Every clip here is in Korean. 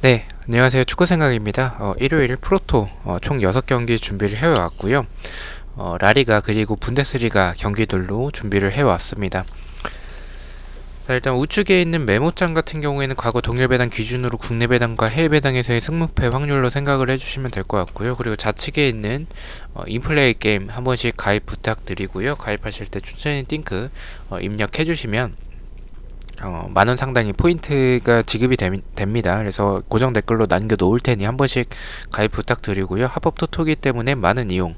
네, 안녕하세요. 축구생각입니다. 일요일 프로토 총 6경기 준비를 해왔고요. 라리가 그리고 분데스리가 경기들로 준비를 해왔습니다. 자, 일단 우측에 있는 메모장 같은 경우에는 과거 동일 배당 기준으로 국내 배당과 해외 배당에서의 승무패 확률로 생각을 해주시면 될 것 같고요. 그리고 좌측에 있는 인플레이 게임 한 번씩 가입 부탁드리고요. 가입하실 때 추천인 띵크 입력해 주시면 만원 상당의 포인트가 지급이 됩니다. 그래서 고정 댓글로 남겨 놓을 테니 한 번씩 가입 부탁드리고요. 합법 토토기 때문에 많은 이용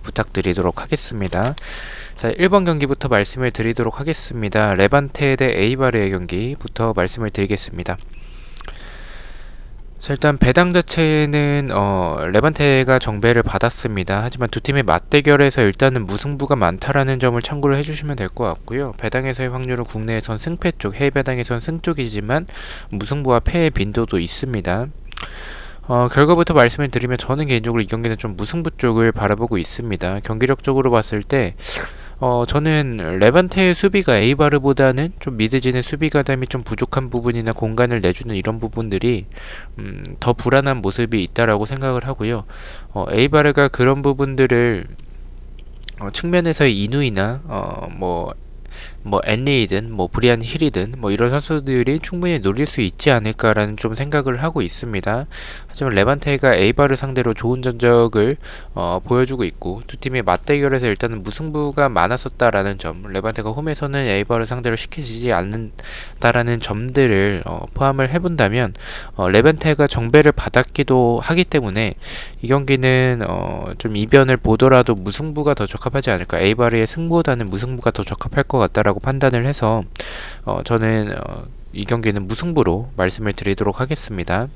부탁드리도록 하겠습니다. 자, 1번 경기부터 말씀을 드리도록 하겠습니다. 레반테 대 에이바르의 경기부터 말씀을 드리겠습니다. 자, 일단 배당 자체는 레반테가 정배를 받았습니다. 하지만 두 팀의 맞대결에서 일단은 무승부가 많다라는 점을 참고를 해주시면 될 것 같고요. 배당에서의 확률은 국내에선 승패 쪽, 해외 배당에선 승 쪽이지만 무승부와 패의 빈도도 있습니다. 결과부터 말씀을 드리면 저는 개인적으로 이 경기는 좀 무승부 쪽을 바라보고 있습니다. 경기력적으로 봤을 때 저는 레반테의 수비가 에이바르보다는 좀 미드진의 수비 가담이 좀 부족한 부분이나 공간을 내주는 이런 부분들이 더 불안한 모습이 있다라고 생각을 하고요. 에이바르가 그런 부분들을 측면에서의 이누이나 앤리이든 브리안 힐이든 이런 선수들이 충분히 노릴 수 있지 않을까라는 좀 생각을 하고 있습니다. 하지만 레반테가 에이바를 상대로 좋은 전적을 보여주고 있고 두 팀의 맞대결에서 일단은 무승부가 많았었다라는 점, 레반테가 홈에서는 에이바를 상대로 시켜지지 않는다라는 점들을 포함을 해본다면 레반테가 정배를 받았기도 하기 때문에 이 경기는 좀 이변을 보더라도 무승부가 더 적합하지 않을까, 에이바르의 승보다는 무승부가 더 적합할 것 같다라고 판단을 해서 저는 이 경기는 무승부로 말씀을 드리도록 하겠습니다.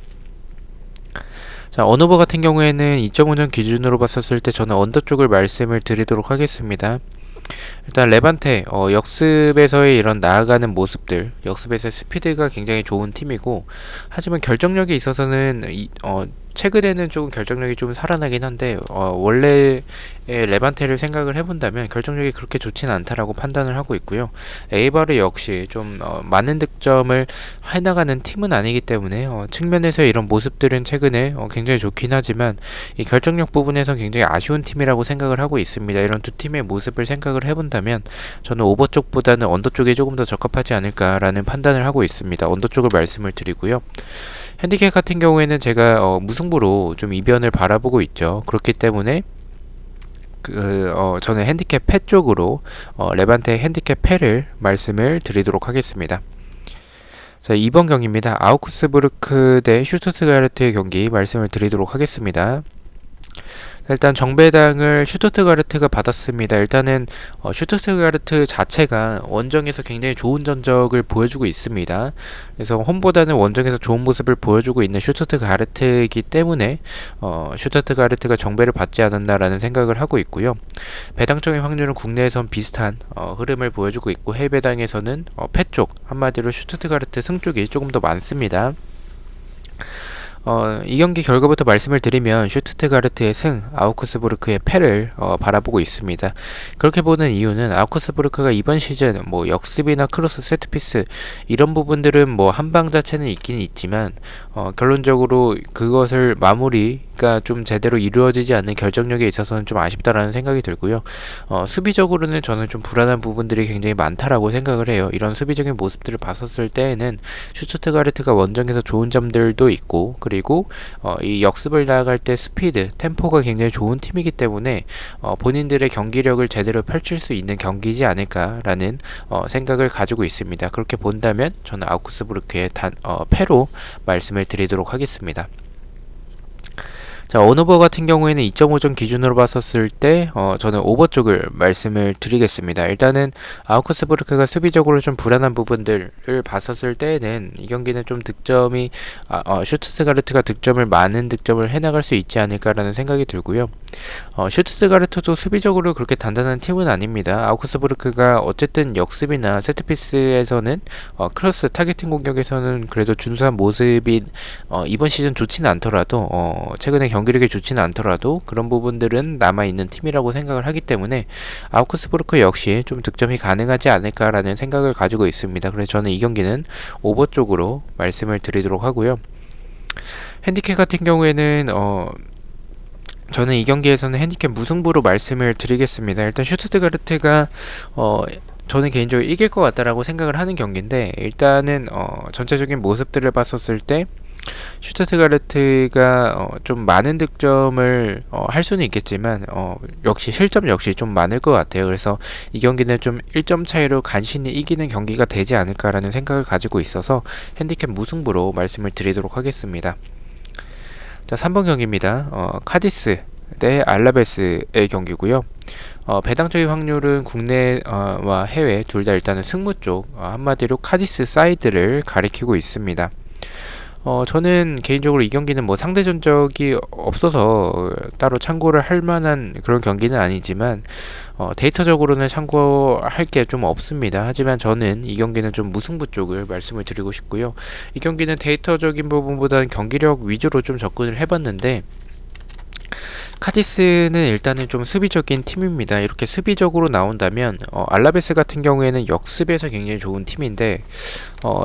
자, 언오버 같은 경우에는 2.5점 기준으로 봤었을 때 저는 언더 쪽을 말씀을 드리도록 하겠습니다. 일단 레반테 역습에서의 이런 나아가는 모습들, 역습에서의 스피드가 굉장히 좋은 팀이고, 하지만 결정력에 있어서는 최근에는 조금 결정력이 좀 살아나긴 한데 원래의 레반테를 생각을 해본다면 결정력이 그렇게 좋지는 않다라고 판단을 하고 있고요. 에이바르 역시 좀 많은 득점을 해나가는 팀은 아니기 때문에 측면에서 이런 모습들은 최근에 굉장히 좋긴 하지만 이 결정력 부분에서 굉장히 아쉬운 팀이라고 생각을 하고 있습니다. 이런 두 팀의 모습을 생각을 해본다면 저는 오버 쪽보다는 언더 쪽이 조금 더 적합하지 않을까라는 판단을 하고 있습니다. 언더 쪽을 말씀을 드리고요. 핸디캡 같은 경우에는 제가 무승부로 좀 이변을 바라보고 있죠. 그렇기 때문에 저는 핸디캡 패 쪽으로 레반테 핸디캡 패를 말씀을 드리도록 하겠습니다. 자, 2번 경기입니다. 아우크스부르크 대 슈투트가르트의 경기 말씀을 드리도록 하겠습니다. 일단 정배당을 슈투트가르트가 받았습니다. 일단은 슈투트가르트 자체가 원정에서 굉장히 좋은 전적을 보여주고 있습니다. 그래서 홈보다는 원정에서 좋은 모습을 보여주고 있는 슈투트가르트이기 때문에 슈투트가르트가 정배를 받지 않았나라는 생각을 하고 있고요. 배당적인 확률은 국내에선 비슷한 흐름을 보여주고 있고, 해외 배당에서는 패 쪽, 한마디로 슈투트가르트 승 쪽이 조금 더 많습니다. 이 경기 결과부터 말씀을 드리면 슈투트가르트의 승, 아우크스부르크의 패를 바라보고 있습니다. 그렇게 보는 이유는 아우크스부르크가 이번 시즌 역습이나 크로스, 세트피스 이런 부분들은 한방 자체는 있긴 있지만 결론적으로 그것을 마무리가 좀 제대로 이루어지지 않는 결정력에 있어서는 좀 아쉽다라는 생각이 들고요. 수비적으로는 저는 좀 불안한 부분들이 굉장히 많다라고 생각을 해요. 이런 수비적인 모습들을 봤었을 때에는 슈투트가르트가 원정에서 좋은 점들도 있고, 그리고 이 역습을 나아갈 때 스피드, 템포가 굉장히 좋은 팀이기 때문에 본인들의 경기력을 제대로 펼칠 수 있는 경기지 않을까라는 생각을 가지고 있습니다. 그렇게 본다면 저는 아우크스부르크의 패로 말씀을 드리도록 하겠습니다. 자, 언오버 같은 경우에는 2.5점 기준으로 봤었을 때 저는 오버 쪽을 말씀을 드리겠습니다. 일단은 아우크스부르크가 수비적으로 좀 불안한 부분들을 봤었을 때에는 이 경기는 좀 득점이 슈투트가르트가 많은 득점을 해나갈 수 있지 않을까라는 생각이 들고요. 슈투트가르트도 수비적으로 그렇게 단단한 팀은 아닙니다. 아우크스부르크가 어쨌든 역습이나 세트피스에서는 크로스 타겟팅 공격에서는 그래도 준수한 모습이 이번 시즌 좋지는 않더라도 최근에 경기력이 좋지는 않더라도 그런 부분들은 남아있는 팀이라고 생각을 하기 때문에 아우크스부르크 역시 좀 득점이 가능하지 않을까라는 생각을 가지고 있습니다. 그래서 저는 이 경기는 오버 쪽으로 말씀을 드리도록 하고요. 핸디캡 같은 경우에는 저는 이 경기에서는 핸디캡 무승부로 말씀을 드리겠습니다. 일단 슈투트가르트가 저는 개인적으로 이길 것 같다라고 생각을 하는 경기인데, 일단은 전체적인 모습들을 봤었을 때 슈투트가르트가 좀 많은 득점을 할 수는 있겠지만 역시 실점 역시 좀 많을 것 같아요. 그래서 이 경기는 좀 1점 차이로 간신히 이기는 경기가 되지 않을까라는 생각을 가지고 있어서 핸디캡 무승부로 말씀을 드리도록 하겠습니다. 자, 3번 경기입니다. 카디스 대 알라베스의 경기고요. 배당적인 확률은 국내와 해외 둘 다 일단은 승무 쪽, 한마디로 카디스 사이드를 가리키고 있습니다. 저는 개인적으로 이 경기는 뭐 상대 전적이 없어서 따로 참고를 할 만한 그런 경기는 아니지만 데이터적으로는 참고할 게 좀 없습니다. 하지만 저는 이 경기는 좀 무승부 쪽을 말씀을 드리고 싶고요. 이 경기는 데이터적인 부분보다는 경기력 위주로 좀 접근을 해봤는데, 카디스는 일단은 좀 수비적인 팀입니다. 이렇게 수비적으로 나온다면 알라베스 같은 경우에는 역습에서 굉장히 좋은 팀인데,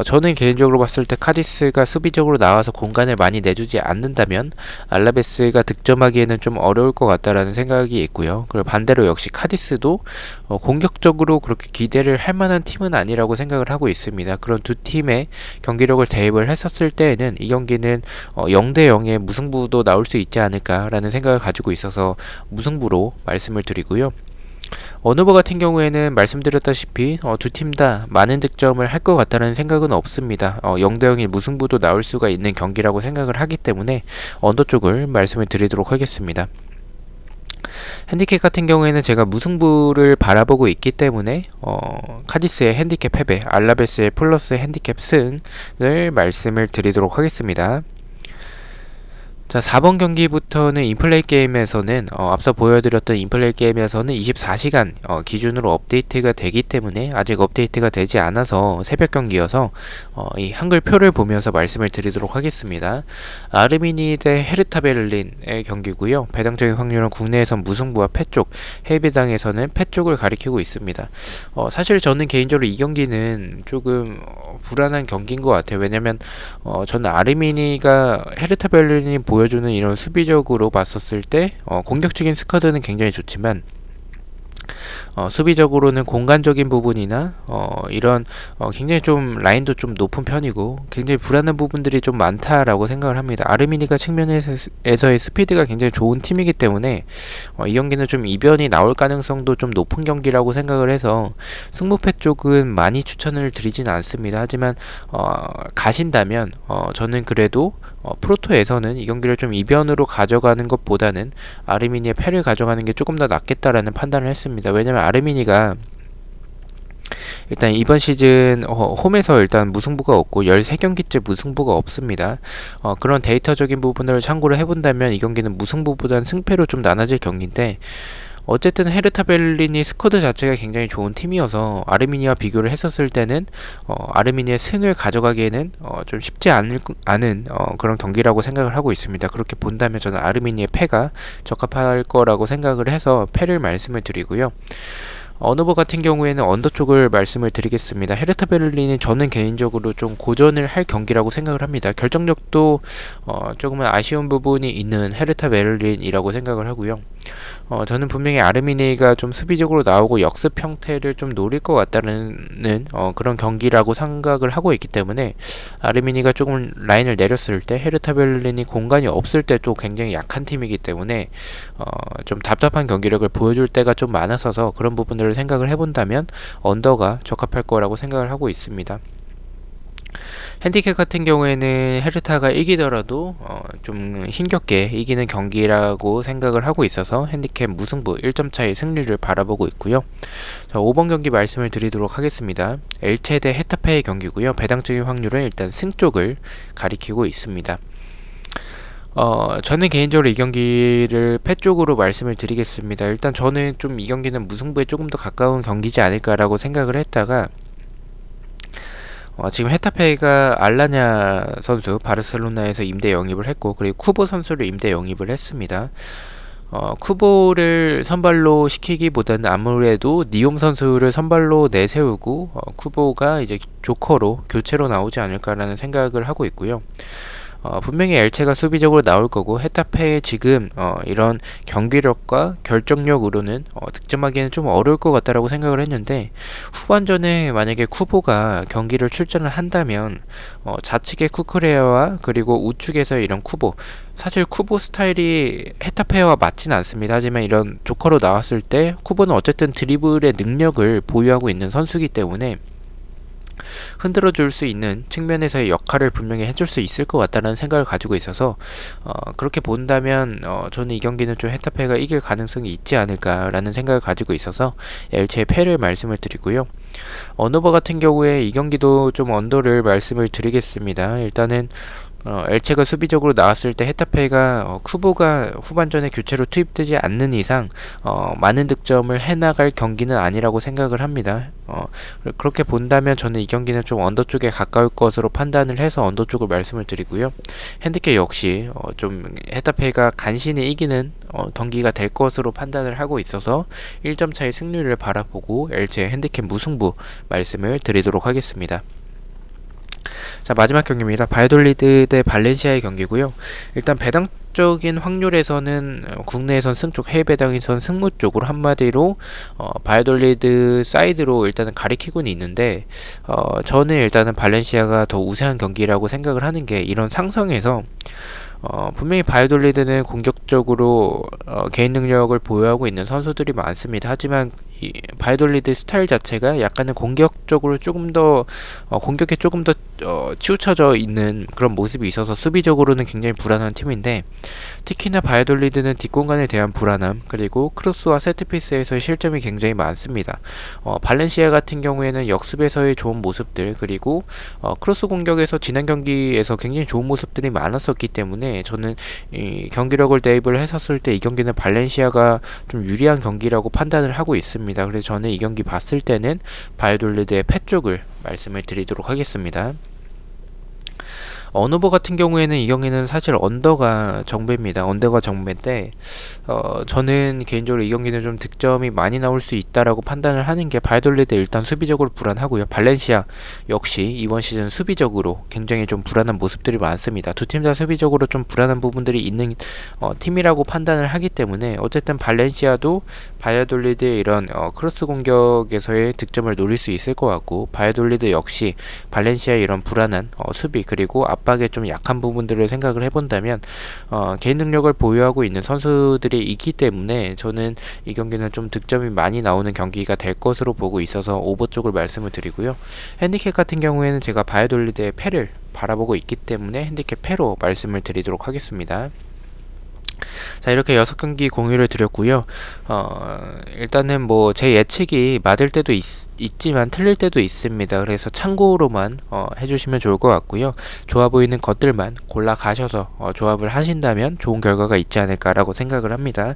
저는 개인적으로 봤을 때 카디스가 수비적으로 나와서 공간을 많이 내주지 않는다면 알라베스가 득점하기에는 좀 어려울 것 같다라는 생각이 있고요. 그리고 반대로 역시 카디스도 공격적으로 그렇게 기대를 할 만한 팀은 아니라고 생각을 하고 있습니다. 그런 두 팀의 경기력을 대입을 했었을 때에는 이 경기는 0대 0의 무승부도 나올 수 있지 않을까라는 생각을 가지고 있어서 무승부로 말씀을 드리고요. 어느 버 같은 경우에는 말씀드렸다시피 두 팀 다 많은 득점을 할 것 같다는 생각은 없습니다. 0대 0의 무승부도 나올 수가 있는 경기라고 생각을 하기 때문에 언더 쪽을 말씀을 드리도록 하겠습니다. 핸디캡 같은 경우에는 제가 무승부를 바라보고 있기 때문에 카디스의 핸디캡 패배, 알라베스의 플러스 핸디캡 승을 말씀을 드리도록 하겠습니다. 자, 4번 경기부터는 인플레이 게임에서는 앞서 보여드렸던 인플레이 게임에서는 24시간 기준으로 업데이트가 되기 때문에 아직 업데이트가 되지 않아서 새벽 경기여서 이 한글표를 보면서 말씀을 드리도록 하겠습니다. 아르미니 대 헤르타 베를린의 경기고요. 배당적인 확률은 국내에선 무승부와 패쪽, 해외 배당에서는 패쪽을 가리키고 있습니다. 사실 저는 개인적으로 이 경기는 조금 불안한 경기인 것 같아요. 왜냐면 저는 아르미니가 헤르타 베를린이 보여주는 이런 수비적으로 봤었을 때 공격적인 스쿼드는 굉장히 좋지만 수비적으로는 공간적인 부분이나 이런 굉장히 좀 라인도 좀 높은 편이고 굉장히 불안한 부분들이 좀 많다라고 생각을 합니다. 아르미니가 측면에서의 스피드가 굉장히 좋은 팀이기 때문에 이 경기는 좀 이변이 나올 가능성도 좀 높은 경기라고 생각을 해서 승무패 쪽은 많이 추천을 드리진 않습니다. 하지만 가신다면 저는 그래도 프로토에서는 이 경기를 좀 이변으로 가져가는 것보다는 아르미니의 패를 가져가는 게 조금 더 낫겠다라는 판단을 했습니다. 왜냐면 아르미니가 일단 이번 시즌 홈에서 일단 무승부가 없고 13경기째 무승부가 없습니다. 그런 데이터적인 부분을 참고를 해본다면 이 경기는 무승부보다는 승패로 좀 나눠질 경기인데, 어쨌든 헤르타 베를린이 스쿼드 자체가 굉장히 좋은 팀이어서 아르미니와 비교를 했었을 때는 아르미니의 승을 가져가기에는 좀 쉽지 않은 그런 경기라고 생각을 하고 있습니다. 그렇게 본다면 저는 아르미니의 패가 적합할 거라고 생각을 해서 패를 말씀을 드리고요. 어느 버 같은 경우에는 언더 쪽을 말씀을 드리겠습니다. 헤르타 베를린은 저는 개인적으로 좀 고전을 할 경기라고 생각을 합니다. 결정력도 조금은 아쉬운 부분이 있는 헤르타 베를린이라고 생각을 하고요. 저는 분명히 아르미니가 좀 수비적으로 나오고 역습 형태를 좀 노릴 것 같다는 그런 경기라고 생각을 하고 있기 때문에 아르미니가 조금 라인을 내렸을 때 헤르타 베를린이 공간이 없을 때 또 굉장히 약한 팀이기 때문에 좀 답답한 경기력을 보여줄 때가 좀 많았어서 그런 부분들을 생각을 해본다면 언더가 적합할 거라고 생각을 하고 있습니다. 핸디캡 같은 경우에는 헤르타가 이기더라도 좀 힘겹게 이기는 경기라고 생각을 하고 있어서 핸디캡 무승부 1점 차의 승리를 바라보고 있고요. 자, 5번 경기 말씀을 드리도록 하겠습니다. 엘체 대 헤타페의 경기고요. 배당적인 확률은 일단 승 쪽을 가리키고 있습니다. 저는 개인적으로 이 경기를 패 쪽으로 말씀을 드리겠습니다. 일단 저는 좀 이 경기는 무승부에 조금 더 가까운 경기지 않을까라고 생각을 했다가 지금 헤타페가 알라냐 선수 바르셀로나에서 임대 영입을 했고, 그리고 쿠보 선수를 임대 영입을 했습니다. 쿠보를 선발로 시키기보다는 아무래도 니옴 선수를 선발로 내세우고 쿠보가 이제 조커로 교체로 나오지 않을까라는 생각을 하고 있고요. 분명히 엘체가 수비적으로 나올 거고 헤타페의 지금 이런 경기력과 결정력으로는 득점하기는 좀 어려울 것 같다라고 생각을 했는데 후반전에 만약에 쿠보가 경기를 출전을 한다면 좌측의 쿠쿠레아와 그리고 우측에서 이런 쿠보 사실 쿠보 스타일이 헤타페와 맞지는 않습니다. 하지만 이런 조커로 나왔을 때 쿠보는 어쨌든 드리블의 능력을 보유하고 있는 선수이기 때문에 흔들어 줄 수 있는 측면에서의 역할을 분명히 해줄 수 있을 것 같다는 생각을 가지고 있어서 그렇게 본다면 저는 이 경기는 좀 헤타페가 이길 가능성이 있지 않을까라는 생각을 가지고 있어서 엘체의 패를 말씀을 드리고요. 언어버 같은 경우에 이 경기도 좀 언더를 말씀을 드리겠습니다. 일단은 엘체가 수비적으로 나왔을 때 헤타페가 쿠보가 후반전에 교체로 투입되지 않는 이상 많은 득점을 해나갈 경기는 아니라고 생각을 합니다. 그렇게 본다면 저는 이 경기는 좀 언더 쪽에 가까울 것으로 판단을 해서 언더 쪽을 말씀을 드리고요. 핸디캡 역시 좀 헤타페가 간신히 이기는 경기가 될 것으로 판단을 하고 있어서 1점 차의 승리를 바라보고 엘체 핸디캡 무승부 말씀을 드리도록 하겠습니다. 자, 마지막 경기입니다. 바이돌리드 대 발렌시아의 경기고요. 일단 배당적인 확률에서는 국내에선 승 쪽, 해외 배당에선 승무 쪽으로 한마디로 바이돌리드 사이드로 일단은 가리키고는 있는데 저는 일단은 발렌시아가 더 우세한 경기라고 생각을 하는 게 이런 상성에서 분명히 바이돌리드는 공격적으로 개인 능력을 보유하고 있는 선수들이 많습니다. 하지만 이 바이돌리드 스타일 자체가 약간은 공격적으로 조금 더 공격에 조금 더 치우쳐져 있는 그런 모습이 있어서 수비적으로는 굉장히 불안한 팀인데 특히나 바이돌리드는 뒷공간에 대한 불안함 그리고 크로스와 세트피스에서의 실점이 굉장히 많습니다. 발렌시아 같은 경우에는 역습에서의 좋은 모습들 그리고 크로스 공격에서 지난 경기에서 굉장히 좋은 모습들이 많았었기 때문에 저는 이 경기력을 대입을 했었을 때 이 경기는 발렌시아가 좀 유리한 경기라고 판단을 하고 있습니다. 그래서 저는 이 경기 봤을 때는 바이돌리드의 패 쪽을 말씀을 드리도록 하겠습니다. 언어버 같은 경우에는 이 경기는 사실 언더가 정배입니다. 언더가 정배인데 저는 개인적으로 이 경기는 좀 득점이 많이 나올 수 있다라고 판단을 하는 게 바이돌리드 일단 수비적으로 불안하고요. 발렌시아 역시 이번 시즌 수비적으로 굉장히 좀 불안한 모습들이 많습니다. 두 팀 다 수비적으로 좀 불안한 부분들이 있는 팀이라고 판단을 하기 때문에 어쨌든 발렌시아도 바이돌리드의 이런 크로스 공격에서의 득점을 노릴 수 있을 것 같고 바이돌리드 역시 발렌시아의 이런 불안한 수비 그리고 압박에 좀 약한 부분들을 생각을 해본다면 개인 능력을 보유하고 있는 선수들이 있기 때문에 저는 이 경기는 좀 득점이 많이 나오는 경기가 될 것으로 보고 있어서 오버 쪽을 말씀을 드리고요. 핸디캡 같은 경우에는 제가 바이돌리드의 패를 바라보고 있기 때문에 핸디캡 패로 말씀을 드리도록 하겠습니다. 자, 이렇게 6경기 공유를 드렸고요. 일단은 뭐 제 예측이 맞을 때도 있지만 틀릴 때도 있습니다. 그래서 참고로만 해주시면 좋을 것 같고요. 좋아 보이는 것들만 골라 가셔서 조합을 하신다면 좋은 결과가 있지 않을까라고 생각을 합니다.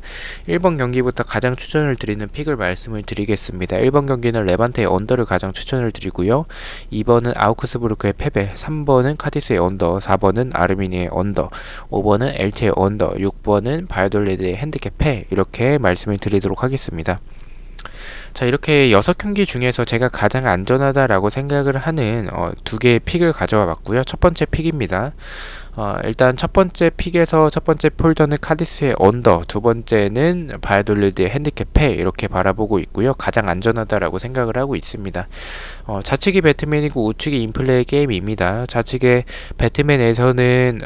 1번 경기부터 가장 추천을 드리는 픽을 말씀을 드리겠습니다. 1번 경기는 레반테의 언더를 가장 추천을 드리고요. 2번은 아우크스부르크의 패배, 3번은 카디스의 언더, 4번은 아르미니의 언더, 5번은 엘체의 언더, 6번은 바이돌리드의 핸디캡 패 이렇게 말씀을 드리도록 하겠습니다. 자, 이렇게 6경기 중에서 제가 가장 안전하다라고 생각을 하는 두 개의 픽을 가져와 봤고요. 첫 번째 픽입니다. 일단 첫 번째 픽에서 첫 번째 폴더는 카디스의 언더, 두 번째는 바이돌리드의 핸디캡 패 이렇게 바라보고 있고요. 가장 안전하다라고 생각을 하고 있습니다. 좌측이 배트맨이고 우측이 인플레이 게임입니다. 좌측의 배트맨에서는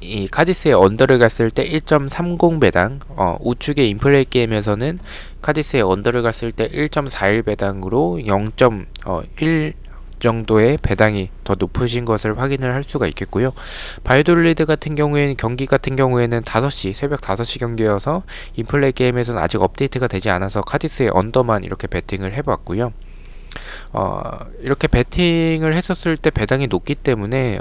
이 카디스의 언더를 갔을 때 1.30 배당, 우측의 인플레이 게임에서는 카디스의 언더를 갔을 때 1.41 배당으로 0.1 정도의 배당이 더 높으신 것을 확인을 할 수가 있겠고요. 바이돌리드 같은 경우에는 경기 같은 경우에는 5시 새벽 5시 경기여서 인플레이 게임에서는 아직 업데이트가 되지 않아서 카디스의 언더만 이렇게 배팅을 해봤고요. 이렇게 배팅을 했었을 때 배당이 높기 때문에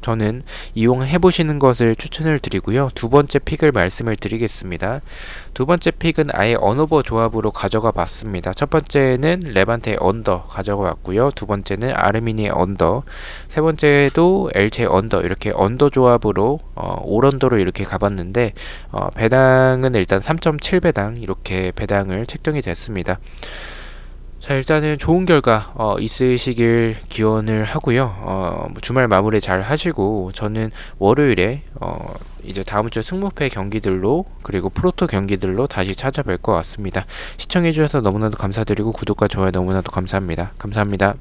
저는 이용해 보시는 것을 추천을 드리고요. 두 번째 픽을 말씀을 드리겠습니다. 두 번째 픽은 아예 언어버 조합으로 가져가 봤습니다. 첫 번째는 레반테의 언더 가져가 봤고요. 두 번째는 아르미니의 언더, 세 번째도 엘체의 언더 이렇게 언더 조합으로 올언더로 이렇게 가봤는데 배당은 일단 3.7 배당 이렇게 배당을 책정이 됐습니다. 자, 일단은 좋은 결과 있으시길 기원을 하고요. 뭐 주말 마무리 잘 하시고 저는 월요일에 이제 다음 주 승무패 경기들로 그리고 프로토 경기들로 다시 찾아뵐 것 같습니다. 시청해 주셔서 너무나도 감사드리고 구독과 좋아요 너무나도 감사합니다. 감사합니다.